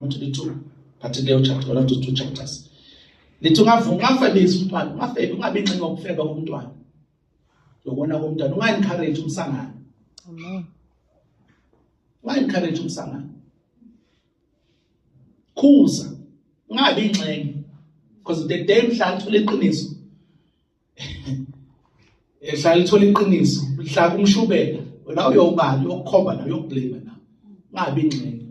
to the two, particularly chapter, one of the two chapters. Lithi ungafanisi umntwana, ungafebe ungabe inxenye ngokufeba komntwana. Yobona komntwana, unga-encourage umsangano. Amen. Unga-encourage umsangano. Khuza, ungabi inxenye. Because the day mhla lithola iqiniso. Mhla lithola iqiniso, mhla kumshubela, wena uyobani, uyokukhomba nayo, uyokublame nayo. Ungabi inxenye.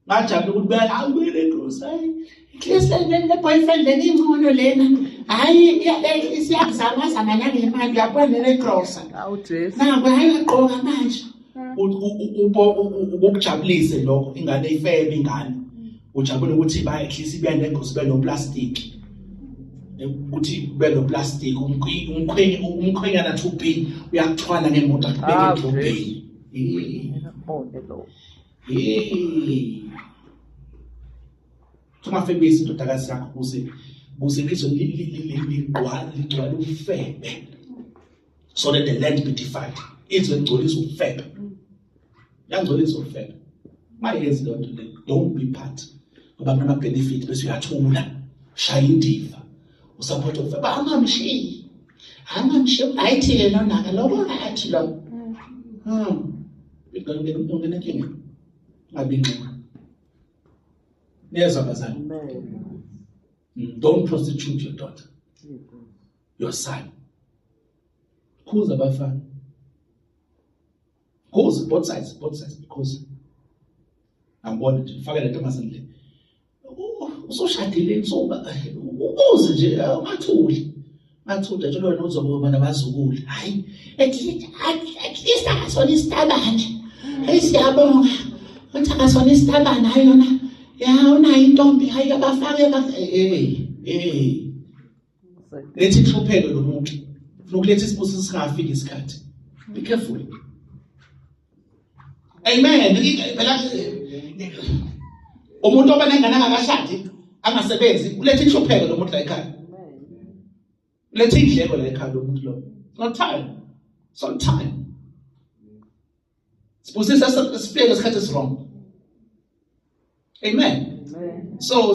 Ngajabula ukuthi bayawubele Nkosi, hayi ihlise le boyfriend leni imono lena, hayi isiyazama nangemali uyabona le grocer. Awudress. Nangu hayi ugqoka manje. Ukujabulise lokho ingane ifebe ingane. Ujabule ukuthi bayehlisa ibuya neGrocery beno plastic. Ukuthi beno plastic umkhwenyana 2B uyakuthwala ngemoto akubeka 2B. Ungafebisi indodakazi yakho kuze lizo ligcwale ufebe, so that the land be defiled. Izwe ligcolisa ufebe. Yangcolisa ufebe. Mayenzi loo nto le, don't be part. Ngoba kunama-benefit bese uyathula, shaya indiva. Usupport ufebe, angamshiyi. Ayithi-ke nonaka, lokho athi lo. Ungena enkinga. Ungabi inxenye. Niyezwa bazali? Don't prostitute your daughter, your son. Khuza abafana. Khuza both sides, because angibona nje ufake le ntombazane le. Usoshadile insuba. Ukuze nje ungathuli. Ngathula nje wena uzokuba nabazukulu. Hayi, at least akasona isitabane. Hayi siyabonga. Uthi akasona isitabane hayi yona. Ya unayo intombi hayi abafake lethi ihlupheke lo muntu. Ufuna ukuletha isibusiso singafiki isikhathi. Be careful. Amen. Phela umuntu obanengane angakashadi angasebenzi uletha ihlupheke lo muntu la ekhaya. Uletha indleko la ekhaya lo muntu lo. Not time. It's on time. Sibusiso sifike isikhathi is wrong. Amen. Amen. So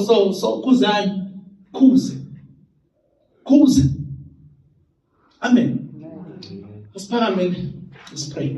khuzani, khuze. Amen. Let's pray.